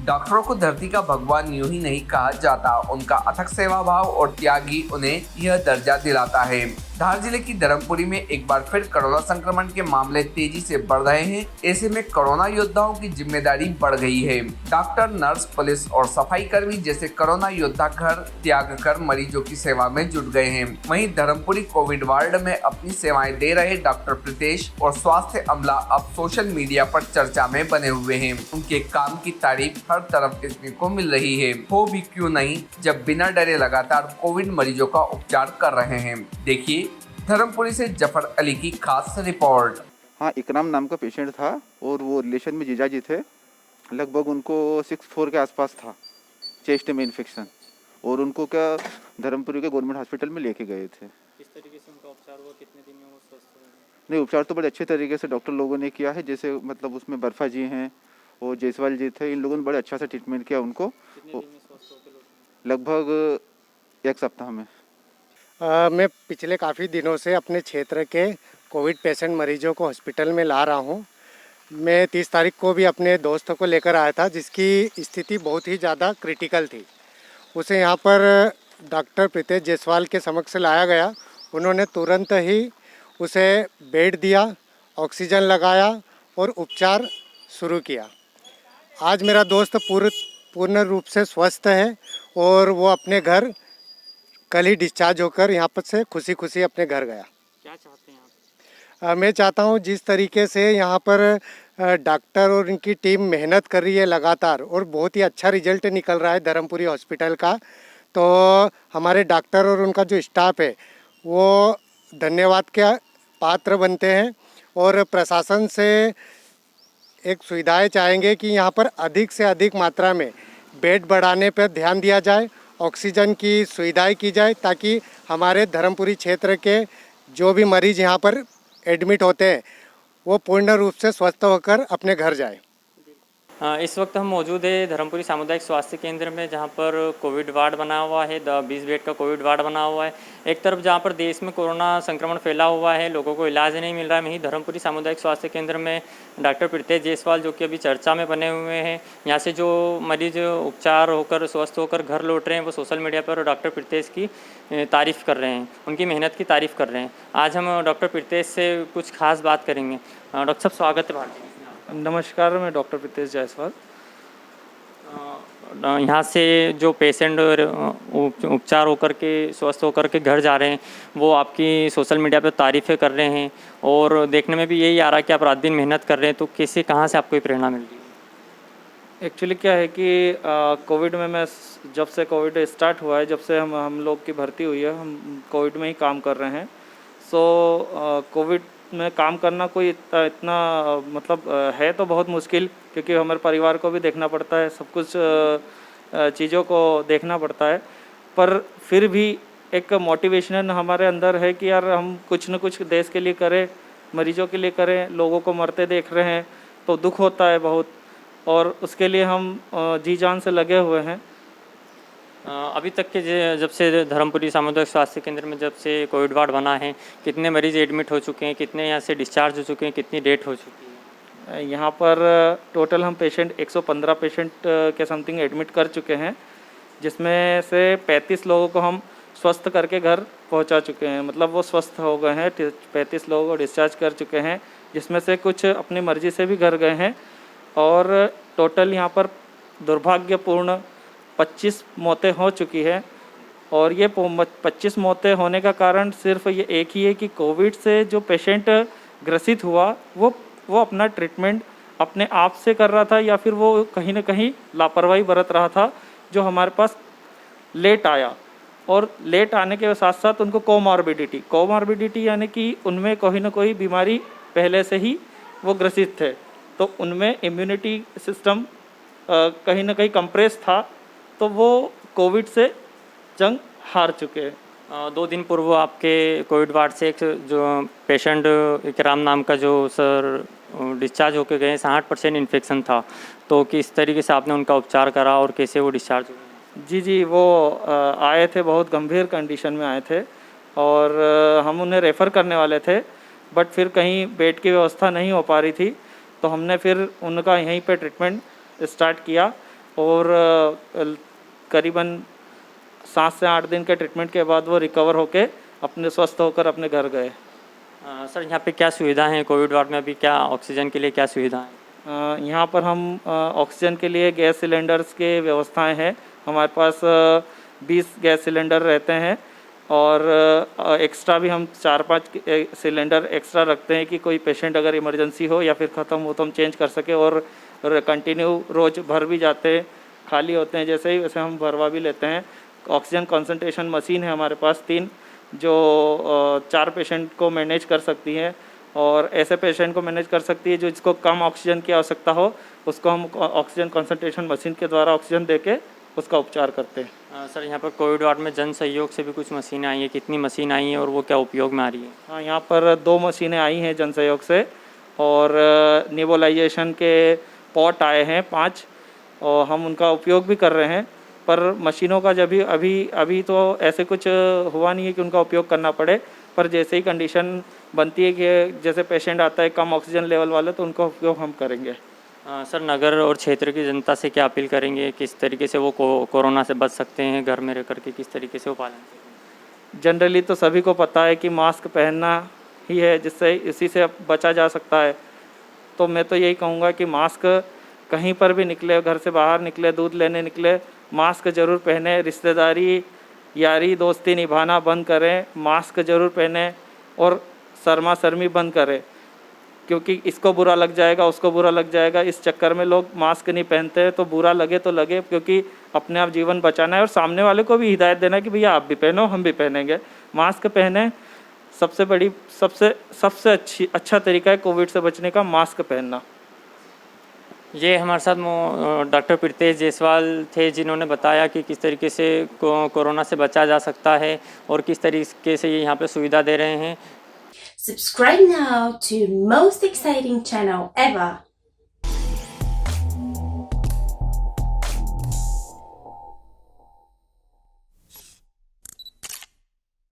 डॉक्टरों को धरती का भगवान यूं ही नहीं कहा जाता, उनका अथक सेवा भाव और त्याग ही उन्हें यह दर्जा दिलाता है। धार जिले की धर्मपुरी में एक बार फिर कोरोना संक्रमण के मामले तेजी से बढ़ रहे हैं। ऐसे में कोरोना योद्धाओं की जिम्मेदारी बढ़ गई है। डॉक्टर, नर्स, पुलिस और सफाई कर्मी जैसे कोरोना योद्धा घर त्याग कर मरीजों की सेवा में जुट गए हैं। वहीं धर्मपुरी कोविड वार्ड में अपनी सेवाएं दे रहे डॉक्टर प्रीतेश और स्वास्थ्य अमला अब सोशल मीडिया पर चर्चा में बने हुए हैं। उनके काम की तारीफ हर तरफ देखने को मिल रही है। हो भी क्यों नहीं, जब बिना डरे लगातार कोविड मरीजों का उपचार कर रहे हैं। देखिए धर्मपुरी से जफर अली की खास रिपोर्ट। हाँ, इकराम नाम का पेशेंट था और वो रिलेशन में जीजा जी थे। लगभग उनको 6'4" के आसपास था, चेस्ट में इन्फेक्शन, और उनको क्या धर्मपुरी के गवर्नमेंट हॉस्पिटल में लेके गए थे। किस तरीके से उनका उपचार हुआ, कितने दिन में वो स्वस्थ हुए? नहीं, उपचार तो बड़े अच्छे तरीके से डॉक्टर लोगों ने किया है। जैसे मतलब उसमें बर्फा जी हैं और जयसवाल जी थे, इन लोगों ने बड़े अच्छा सा ट्रीटमेंट किया उनको। कितने दिन में स्वस्थ होकर लौटे? लगभग 1 सप्ताह में। मैं पिछले काफ़ी दिनों से अपने क्षेत्र के कोविड पेशेंट मरीजों को हॉस्पिटल में ला रहा हूं। मैं 30 तारीख को भी अपने दोस्त को लेकर आया था, जिसकी स्थिति बहुत ही ज़्यादा क्रिटिकल थी। उसे यहां पर डॉक्टर प्रीतेश जायसवाल के समक्ष लाया गया। उन्होंने तुरंत ही उसे बेड दिया, ऑक्सीजन लगाया और उपचार शुरू किया। आज मेरा दोस्त पूर्ण रूप से स्वस्थ है और वो अपने घर कल ही डिस्चार्ज होकर यहाँ पर से खुशी खुशी अपने घर गया। क्या चाहते हैं आप? मैं चाहता हूँ जिस तरीके से यहाँ पर डॉक्टर और इनकी टीम मेहनत कर रही है लगातार, और बहुत ही अच्छा रिजल्ट निकल रहा है धर्मपुरी हॉस्पिटल का, तो हमारे डॉक्टर और उनका जो स्टाफ है वो धन्यवाद के पात्र बनते हैं। और प्रशासन से एक सुविधाएं चाहेंगे कि यहाँ पर अधिक से अधिक मात्रा में बेड बढ़ाने पर ध्यान दिया जाए, ऑक्सीजन की सुविधाएं की जाए, ताकि हमारे धर्मपुरी क्षेत्र के जो भी मरीज यहाँ पर एडमिट होते हैं वो पूर्ण रूप से स्वस्थ होकर अपने घर जाए। इस वक्त हम मौजूद है धर्मपुरी सामुदायिक स्वास्थ्य केंद्र में, जहां पर कोविड वार्ड बना हुआ है। 20 बेड का कोविड वार्ड बना हुआ है। एक तरफ जहां पर देश में कोरोना संक्रमण फैला हुआ है, लोगों को इलाज नहीं मिल रहा है, वहीं धर्मपुरी सामुदायिक स्वास्थ्य केंद्र में डॉक्टर प्रीतेश जायसवाल, जो कि अभी चर्चा में बने हुए हैं, यहाँ से जो मरीज उपचार होकर स्वस्थ होकर घर लौट रहे हैं, वो सोशल मीडिया पर डॉक्टर प्रीतेश की तारीफ़ कर रहे हैं, उनकी मेहनत की तारीफ़ कर रहे हैं। आज हम डॉक्टर प्रीतेश से कुछ खास बात करेंगे। डॉक्टर साहब, स्वागत है भारतीय। नमस्कार, मैं डॉक्टर प्रीतेश जायसवाल। यहाँ से जो पेशेंट उपचार होकर के स्वस्थ होकर के घर जा रहे हैं, वो आपकी सोशल मीडिया पर तारीफ़ें कर रहे हैं, और देखने में भी यही आ रहा है कि आप रात दिन मेहनत कर रहे हैं। तो कैसे, कहाँ से आपको ये प्रेरणा मिल रही है? एक्चुअली क्या है कि कोविड में मैं जब से कोविड स्टार्ट हुआ है, जब से हम लोग की भर्ती हुई है, हम कोविड में ही काम कर रहे हैं। सो कोविड में काम करना कोई इतना मतलब है तो बहुत मुश्किल, क्योंकि हमारे परिवार को भी देखना पड़ता है, सब कुछ चीज़ों को देखना पड़ता है। पर फिर भी एक मोटिवेशन हमारे अंदर है कि यार हम कुछ न कुछ देश के लिए करें, मरीजों के लिए करें। लोगों को मरते देख रहे हैं तो दुख होता है बहुत, और उसके लिए हम जी जान से लगे हुए हैं। अभी तक के जब से धर्मपुरी सामुदायिक स्वास्थ्य केंद्र में जब से कोविड वार्ड बना है, कितने मरीज एडमिट हो चुके हैं, कितने यहाँ से डिस्चार्ज हो चुके हैं, कितनी डेट हो चुकी है? यहाँ पर टोटल हम पेशेंट 115 पेशेंट के समथिंग एडमिट कर चुके हैं, जिसमें से 35 लोगों को हम स्वस्थ करके घर पहुँचा चुके हैं। मतलब वो स्वस्थ हो गए हैं। 35 लोगों को डिस्चार्ज कर चुके हैं, जिसमें से कुछ अपनी मर्ज़ी से भी घर गए हैं। और टोटल यहाँ पर दुर्भाग्यपूर्ण 25 मौतें हो चुकी है। और ये 25 मौतें होने का कारण सिर्फ ये एक ही है कि कोविड से जो पेशेंट ग्रसित हुआ वो अपना ट्रीटमेंट अपने आप से कर रहा था, या फिर वो कहीं ना कहीं लापरवाही बरत रहा था, जो हमारे पास लेट आया। और लेट आने के साथ साथ उनको कोमॉर्बिडिटी यानी कि उनमें कोई ना कोई बीमारी पहले से ही वो ग्रसित थे, तो उनमें इम्यूनिटी सिस्टम कहीं ना कहीं कंप्रेस था, तो वो कोविड से जंग हार चुके हैं। 2 दिन पूर्व आपके कोविड वार्ड से एक जो पेशेंट इकराम नाम का जो सर डिस्चार्ज होकर गए, 60% इन्फेक्शन था, तो किस तरीके से आपने उनका उपचार करा और कैसे वो डिस्चार्ज हुए? जी, वो आए थे, बहुत गंभीर कंडीशन में आए थे, और हम उन्हें रेफ़र करने वाले थे, बट फिर कहीं बेड की व्यवस्था नहीं हो पा रही थी, तो हमने फिर उनका यहीं पे ट्रीटमेंट स्टार्ट किया। और करीबन 7 से 8 दिन के ट्रीटमेंट के बाद वो रिकवर होके अपने स्वस्थ होकर अपने घर गए। सर यहाँ पे क्या सुविधा है कोविड वार्ड में? अभी क्या ऑक्सीजन के लिए क्या सुविधा है? यहाँ पर हम ऑक्सीजन के लिए गैस सिलेंडर्स के व्यवस्थाएं हैं। हमारे पास 20 गैस सिलेंडर रहते हैं और एक्स्ट्रा भी हम 4-5 सिलेंडर एक्स्ट्रा रखते हैं कि कोई पेशेंट अगर इमरजेंसी हो या फिर ख़त्म हो तो हम चेंज कर सके। और कंटिन्यू रोज़ भर भी जाते हैं, खाली होते हैं जैसे ही वैसे हम भरवा भी लेते हैं। ऑक्सीजन कंसंट्रेशन मशीन है हमारे पास 3 जो 4 पेशेंट को मैनेज कर सकती हैं और ऐसे पेशेंट को मैनेज कर सकती है जो जिसको कम ऑक्सीजन की आवश्यकता हो उसको हम ऑक्सीजन कंसंट्रेशन मशीन के द्वारा ऑक्सीजन देके उसका उपचार करते हैं। सर यहाँ पर कोविड वार्ड में जन सहयोग से भी कुछ मशीनें आई हैं, कितनी मशीन आई हैं और वो क्या उपयोग में आ रही है? हाँ, यहाँ पर 2 मशीनें आई हैं जन सहयोग से और नेबुलाइजेशन के पॉट आए हैं 5 और हम उनका उपयोग भी कर रहे हैं। पर मशीनों का जब भी अभी तो ऐसे कुछ हुआ नहीं है कि उनका उपयोग करना पड़े, पर जैसे ही कंडीशन बनती है कि जैसे पेशेंट आता है कम ऑक्सीजन लेवल वाले तो उनका उपयोग हम करेंगे। सर नगर और क्षेत्र की जनता से क्या अपील करेंगे? किस तरीके से वो कोरोना से बच सकते हैं घर में रह करके, किस तरीके से वो पालन करेंगे? जनरली तो सभी को पता है कि मास्क पहनना ही है जिससे इसी से बचा जा सकता है। तो मैं तो यही कहूँगा कि मास्क कहीं पर भी निकले, घर से बाहर निकले, दूध लेने निकले, मास्क ज़रूर पहने। रिश्तेदारी यारी दोस्ती निभाना बंद करें, मास्क ज़रूर पहने और शर्मा शर्मी बंद करें क्योंकि इसको बुरा लग जाएगा, उसको बुरा लग जाएगा। इस चक्कर में लोग मास्क नहीं पहनते। तो बुरा लगे तो लगे क्योंकि अपने आप जीवन बचाना है और सामने वाले को भी हिदायत देना है कि भैया आप भी पहनो, हम भी पहनेंगे। मास्क पहने, सबसे अच्छा तरीका है कोविड से बचने का मास्क पहनना। ये हमारे साथ डॉक्टर प्रीतेश जायसवाल थे जिन्होंने बताया कि किस तरीके से कोरोना से बचा जा सकता है और किस तरीके से ये यहाँ पे सुविधा दे रहे हैं। Subscribe now to most exciting channel ever.